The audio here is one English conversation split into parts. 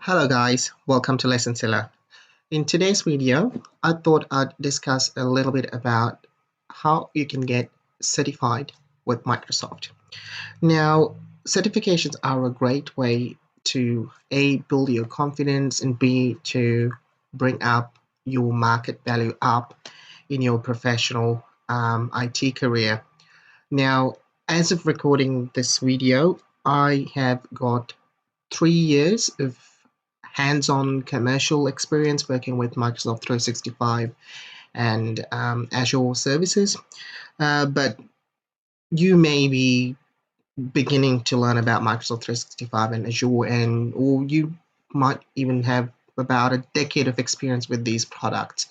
Hello guys, welcome to Lesson Seller. In today's video, I thought I'd discuss a little bit about how you can get certified with Microsoft. Now, certifications are a great way to A, build your confidence, and B, to bring up your market value up in your professional IT career. Now, as of recording this video, I have got 3 years of hands-on commercial experience working with Microsoft 365 and Azure services. But you may be beginning to learn about Microsoft 365 and Azure, or you might even have about a decade of experience with these products.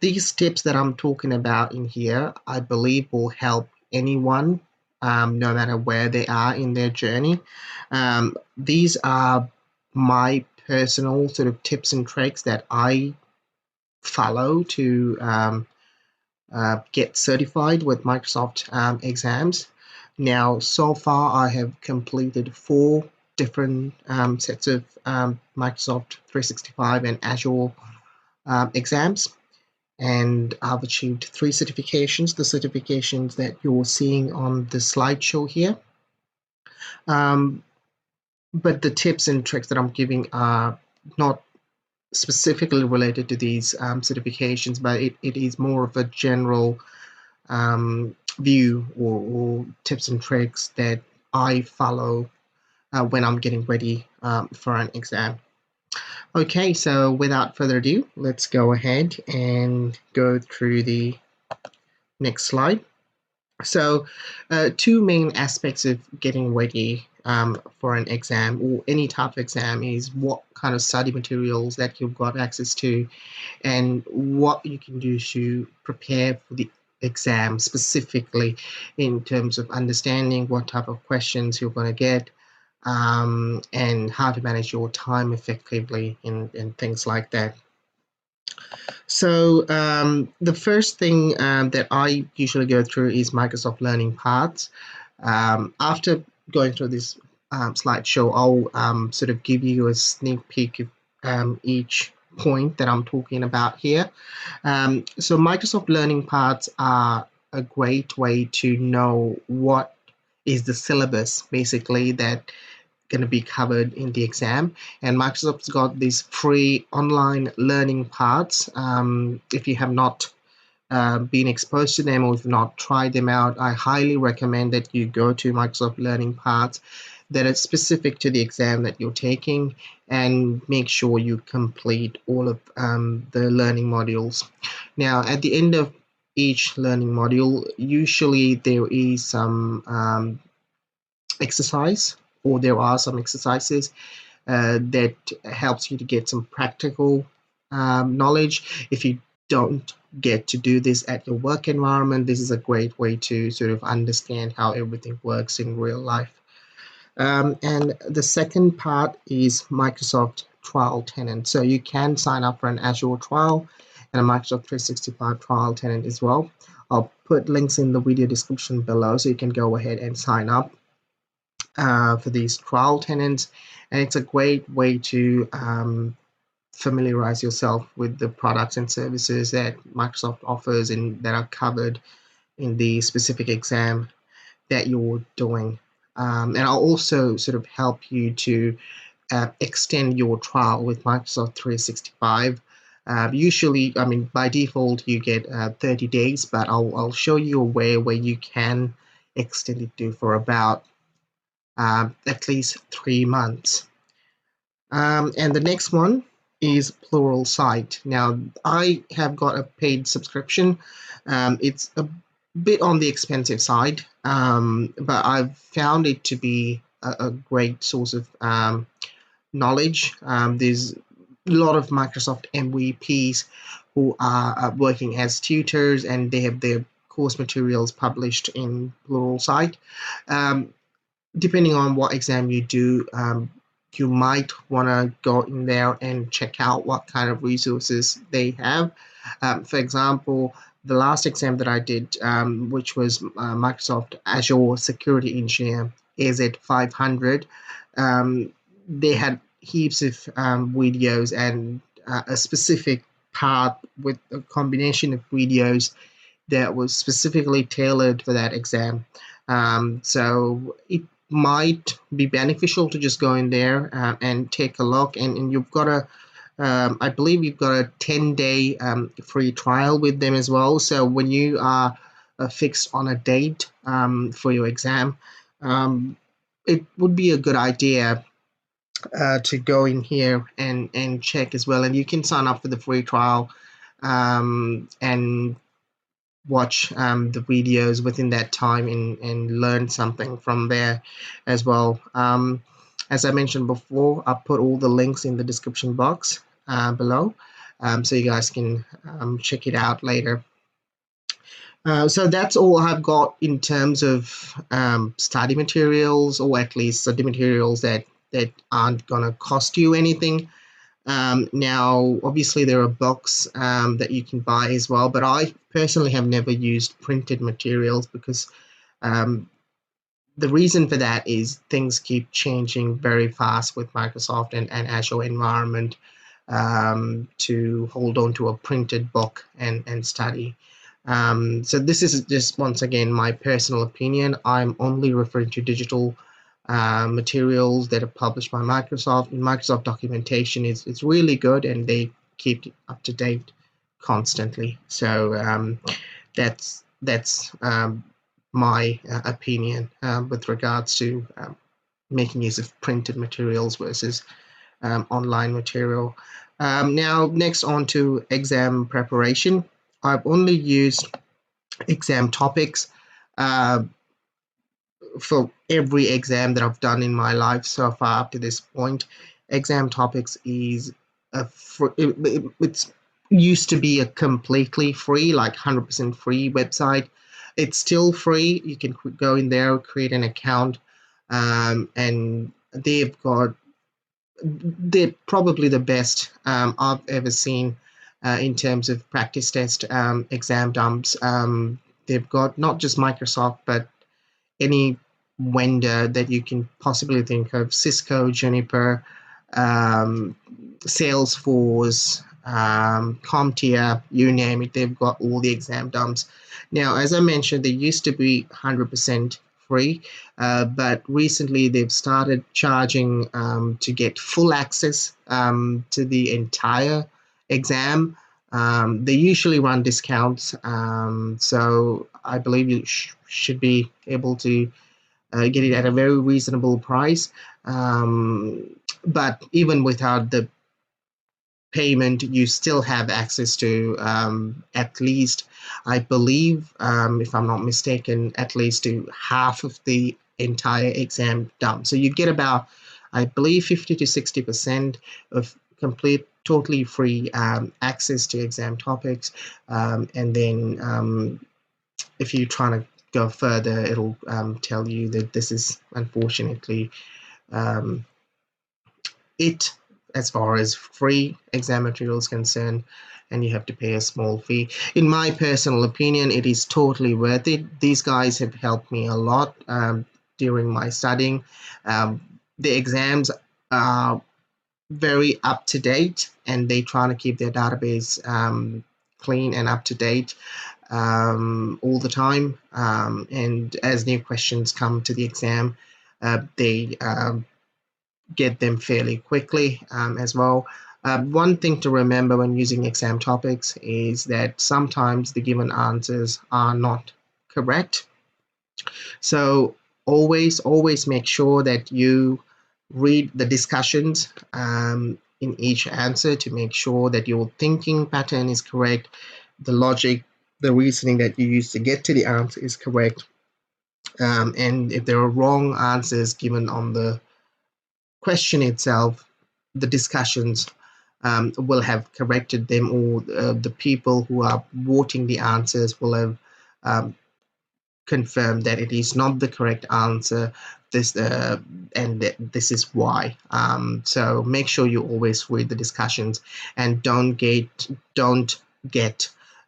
These tips that I'm talking about in here, I believe will help anyone, no matter where they are in their journey. These are my personal sort of tips and tricks that I follow to get certified with Microsoft exams. Now, so far, I have completed 4 different sets of Microsoft 365 and Azure exams, and I've achieved 3 certifications, the certifications that you're seeing on the slideshow here. But the tips and tricks that I'm giving are not specifically related to these certifications, but it is more of a general view or tips and tricks that I follow when I'm getting ready for an exam. Okay, so without further ado, let's go ahead and go through the next slide. So, 2 main aspects of getting ready for an exam or any type of exam is what kind of study materials that you've got access to and what you can do to prepare for the exam specifically in terms of understanding what type of questions you're going to get and how to manage your time effectively and things like that. So the first thing that I usually go through is Microsoft Learning Paths. After going through this slideshow, I'll sort of give you a sneak peek of each point that I'm talking about here. So Microsoft Learning Paths are a great way to know what is the syllabus basically that going to be covered in the exam, and Microsoft's got these free online learning paths. If you have not been exposed to them or if not tried them out, I highly recommend that you go to Microsoft Learning Paths that are specific to the exam that you're taking and make sure you complete all of the learning modules. Now, at the end of each learning module, usually there is some exercise or there are some exercises that helps you to get some practical knowledge. If you don't get to do this at your work environment, this is a great way to sort of understand how everything works in real life. And the second part is Microsoft trial tenant. So you can sign up for an Azure trial and a Microsoft 365 trial tenant as well. I'll put links in the video description below so you can go ahead and sign up for these trial tenants, and it's a great way to familiarize yourself with the products and services that Microsoft offers and that are covered in the specific exam that you're doing. And I'll also sort of help you to extend your trial with Microsoft 365. Usually, I mean, by default, you get 30 days, but I'll show you a way where you can extend it to for about at least 3 months. And the next one is Pluralsight. Now, I have got a paid subscription. It's a bit on the expensive side, but I've found it to be a great source of knowledge. There's a lot of Microsoft MVPs who are working as tutors, and they have their course materials published in Pluralsight. Depending on what exam you do, you might want to go in there and check out what kind of resources they have. For example, the last exam that I did, which was Microsoft Azure Security Engineer AZ 500, they had heaps of videos and a specific part with a combination of videos that was specifically tailored for that exam. So it might be beneficial to just go in there and take a look. And you've got I believe you've got a 10-day free trial with them as well. So when you are fixed on a date for your exam, it would be a good idea to go in here and check as well. And you can sign up for the free trial and watch the videos within that time and learn something from there as well. As I mentioned before, I'll put all the links in the description box below, so you guys can check it out later. So that's all I've got in terms of study materials, or at least study materials that aren't gonna cost you anything. Now, obviously, there are books that you can buy as well, but I personally have never used printed materials because um, the reason for that is things keep changing very fast with Microsoft and Azure environment to hold on to a printed book and study. So this is just once again my personal opinion. I'm only referring to digital materials that are published by Microsoft. And Microsoft documentation is really good, and they keep it up to date constantly. So that's my opinion with regards to making use of printed materials versus online material. Now, next on to exam preparation. I've only used exam topics uh, for every exam that I've done in my life so far up to this point. Exam topics is it's used to be a completely free, like 100% free website. It's still free. You can go in there, create an account, and they're probably the best I've ever seen in terms of practice test exam dumps. They've got not just Microsoft, but any vendor that you can possibly think of: Cisco, Juniper, um, Salesforce, CompTIA, you name it. They've got all the exam dumps. Now, as I mentioned, they used to be 100% free, but recently they've started charging to get full access to the entire exam. They usually run discounts, so I believe you should be able to get it at a very reasonable price. But even without the payment, you still have access to at least, I believe, if I'm not mistaken, at least to half of the entire exam dump. So you get about, I believe, 50 to 60% of complete, totally free access to exam topics. And then if you're trying to go further, it'll tell you that this is unfortunately um, it as far as free exam material is concerned, and you have to pay a small fee. In my personal opinion, it is totally worth it. These guys have helped me a lot during my studying. The exams are very up to date, and they try to keep their database clean and up to date all the time. And as new questions come to the exam, they get them fairly quickly as well. One thing to remember when using exam topics is that sometimes the given answers are not correct. So always make sure that you read the discussions in each answer to make sure that your thinking pattern is correct, the logic, the reasoning that you use to get to the answer is correct. And if there are wrong answers given on the question itself, the discussions will have corrected them, or the people who are voting the answers will have um, confirmed that it is not the correct answer. This and this is why. So make sure you always read the discussions and don't get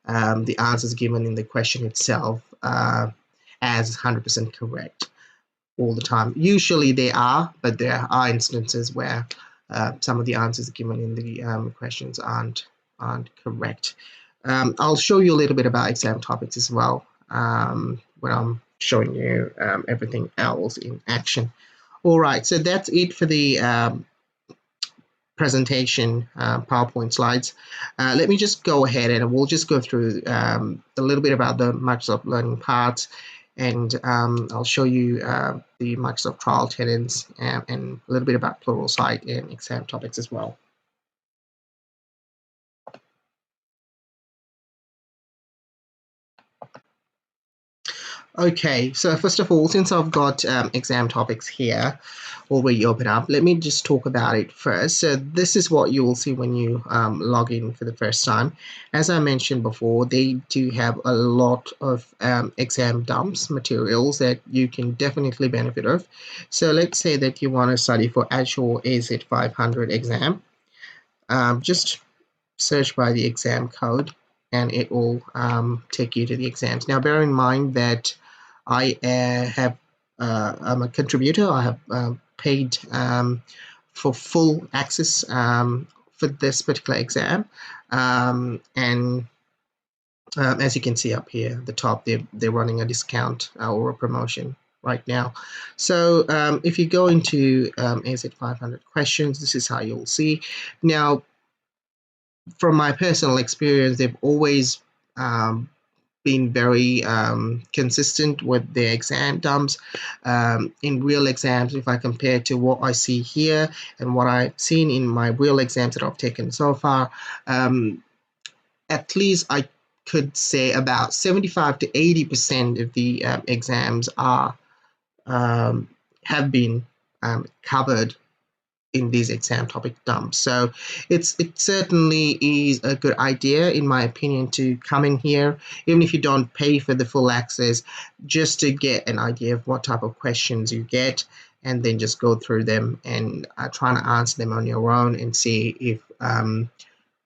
the answers given in the question itself as 100% correct all the time. Usually they are, but there are instances where some of the answers given in the questions aren't correct. I'll show you a little bit about exam topics as well when I'm showing you everything else in action. All right, so that's it for the presentation PowerPoint slides. Let me just go ahead and we'll just go through a little bit about the Microsoft Learning parts, and I'll show you the Microsoft trial tenants and a little bit about Pluralsight and exam topics as well. Okay, so first of all, since I've got exam topics here already open up, let me just talk about it first. So this is what you will see when you log in for the first time. As I mentioned before, they do have a lot of exam dumps materials that you can definitely benefit of. So let's say that you want to study for Azure AZ500 exam. Just search by the exam code and it will take you to the exams. Now, bear in mind that I'm a contributor. I have paid for full access for this particular exam. And as you can see up here at the top, they're running a discount or a promotion right now. So if you go into AZ500 questions, this is how you'll see. Now, from my personal experience, they've always been very consistent with their exam dumps. In real exams, if I compare to what I see here and what I've seen in my real exams that I've taken so far, at least I could say about 75 to 80% of the exams are have been covered in these exam topic dumps. So it certainly is a good idea, in my opinion, to come in here, even if you don't pay for the full access, just to get an idea of what type of questions you get, and then just go through them and try to answer them on your own and see if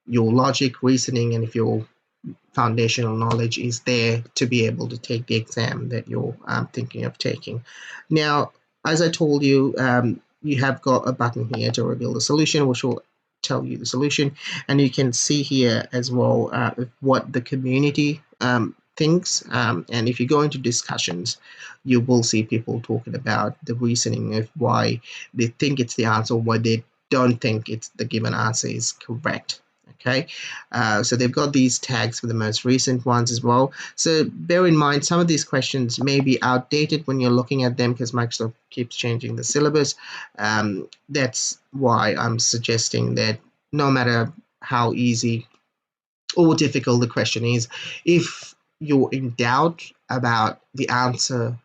your logic, reasoning, and if your foundational knowledge is there to be able to take the exam that you're thinking of taking. Now, as I told you, you have got a button here to reveal the solution, which will tell you the solution. And you can see here as well what the community thinks. And if you go into discussions, you will see people talking about the reasoning of why they think it's the answer, why they don't think it's the given answer is correct. Okay, so they've got these tags for the most recent ones as well. So bear in mind, some of these questions may be outdated when you're looking at them because Microsoft keeps changing the syllabus. That's why I'm suggesting that no matter how easy or difficult the question is, if you're in doubt about the answer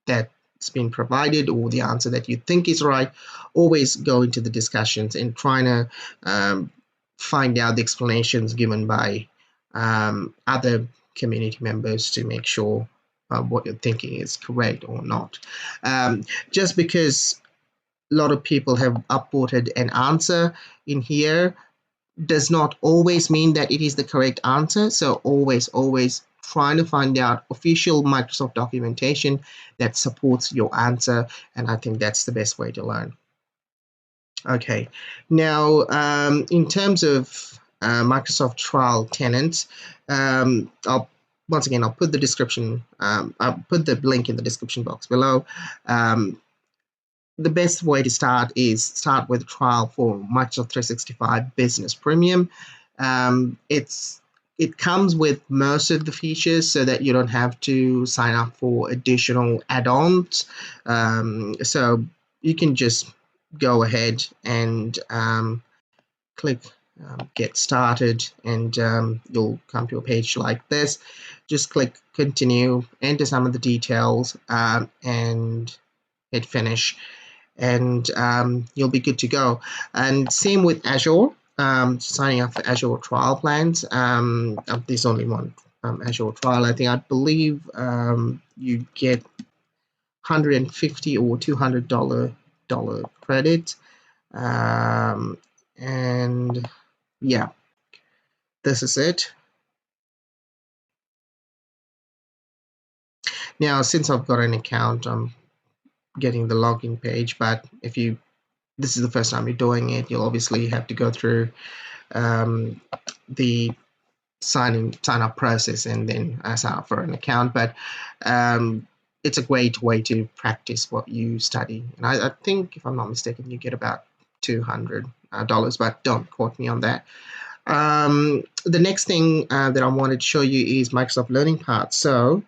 that's been provided or the answer that you think is right, always go into the discussions and trying to find out the explanations given by other community members to make sure what you're thinking is correct or not. Just because a lot of people have upvoted an answer in here does not always mean that it is the correct answer. So always trying to find out official Microsoft documentation that supports your answer. And I think that's the best way to learn. Okay, now in terms of Microsoft trial tenants, I'll put the description. I'll put the link in the description box below. The best way to start is start with a trial for Microsoft 365 Business Premium. It comes with most of the features so that you don't have to sign up for additional add-ons. So you can just go ahead and click get started, and you'll come to a page like this. Just click continue, enter some of the details, and hit finish, and you'll be good to go. And same with Azure. Signing up for Azure trial plans. There's only one Azure trial. I believe you get $150 or $200 credit. And yeah, this is it. Now, since I've got an account, I'm getting the login page, but if you this is the first time you're doing it, you'll obviously have to go through the sign up process and then sign up for an account. But it's a great way to practice what you study. And I think, if I'm not mistaken, you get about $200, but don't quote me on that. The next thing that I wanted to show you is Microsoft Learning Paths. So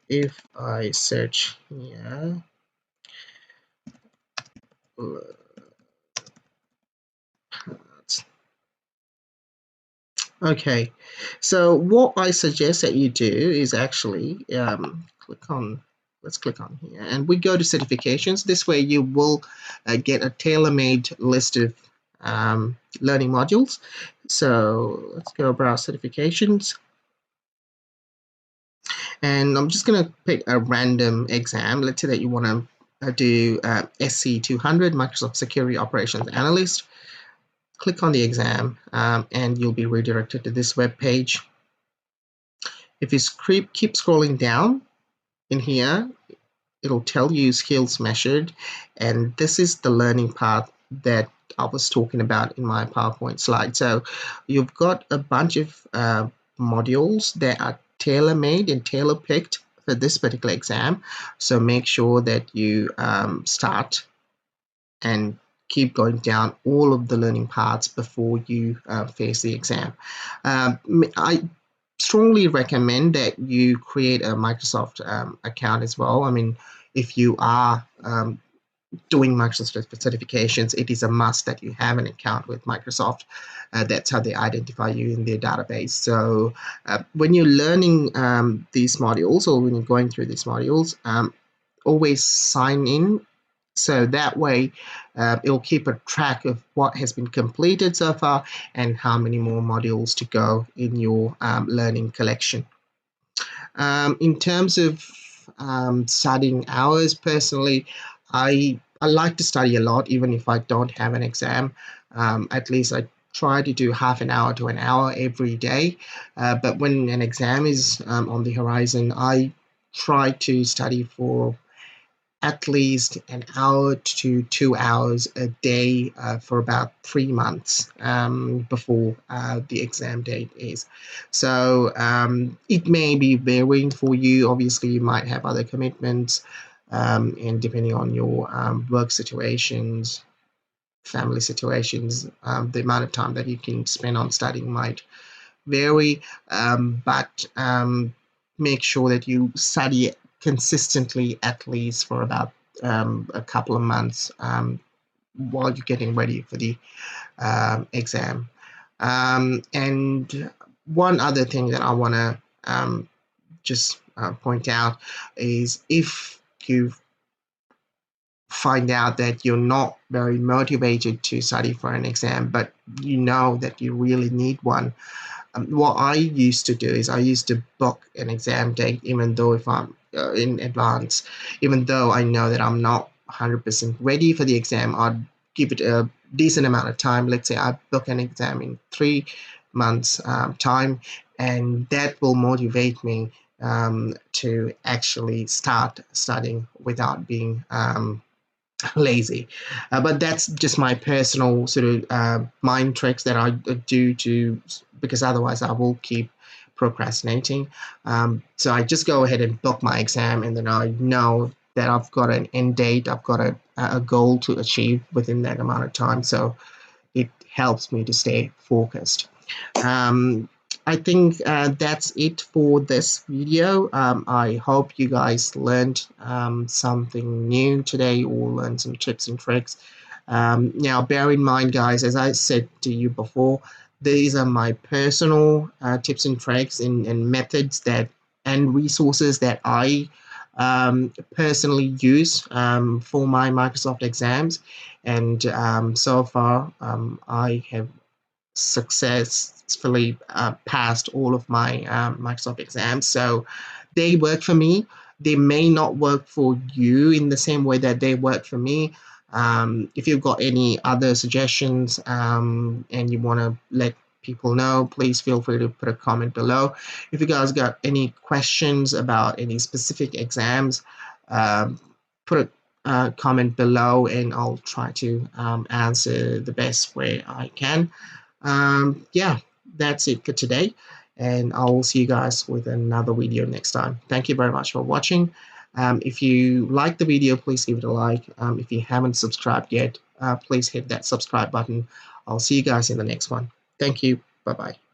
if I search here, okay, so what I suggest that you do is actually let's click on here, and we go to certifications. This way you will get a tailor-made list of learning modules. So let's go browse certifications. And I'm just going to pick a random exam. Let's say that you want to do SC200, Microsoft Security Operations Analyst. Click on the exam and you'll be redirected to this web page. If you keep scrolling down in here, it'll tell you skills measured. And this is the learning path that I was talking about in my PowerPoint slide. So you've got a bunch of modules that are tailor-made and tailor-picked for this particular exam. So make sure that you start and keep going down all of the learning paths before you face the exam. I strongly recommend that you create a Microsoft account as well. I mean, if you are doing Microsoft certifications, it is a must that you have an account with Microsoft. That's how they identify you in their database. So when you're learning these modules, or when you're going through these modules, always sign in. So that way, it'll keep a track of what has been completed so far and how many more modules to go in your learning collection. In terms of studying hours, personally, I like to study a lot, even if I don't have an exam. At least I try to do half an hour to an hour every day. But when an exam is on the horizon, I try to study for at least an hour to 2 hours a day for about 3 months before the exam date is. So it may be varying for you. Obviously, you might have other commitments, and depending on your work situations, family situations, the amount of time that you can spend on studying might vary, but make sure that you study consistently at least for about a couple of months while you're getting ready for the exam. And one other thing that I want to just point out is, if you find out that you're not very motivated to study for an exam, but you know that you really need one, what I used to do is I used to book an exam date, even though if I'm in advance, even though I know that I'm not 100% ready for the exam, I'd give it a decent amount of time. Let's say I book an exam in 3 months time, and that will motivate me to actually start studying without being lazy. But that's just my personal sort of mind tricks that I do to, because otherwise I will keep procrastinating. So I just go ahead and book my exam, and then I know that I've got an end date, I've got a goal to achieve within that amount of time. So it helps me to stay focused. Um, I think that's it for this video. I hope you guys learned something new today, or learned some tips and tricks. Now, bear in mind, guys, as I said to you before, these are my personal tips and tricks and methods and resources that I personally use for my Microsoft exams. And so far, I have successfully passed all of my Microsoft exams. So they work for me. They may not work for you in the same way that they work for me. If you've got any other suggestions and you want to let people know, please feel free to put a comment below. If you guys got any questions about any specific exams, put comment below, and I'll try to answer the best way I can. Yeah, that's it for today, and I'll see you guys with another video next time. Thank you very much for watching. If you like the video, please give it a like. If you haven't subscribed yet, please hit that subscribe button. I'll see you guys in the next one. Thank you. Bye bye.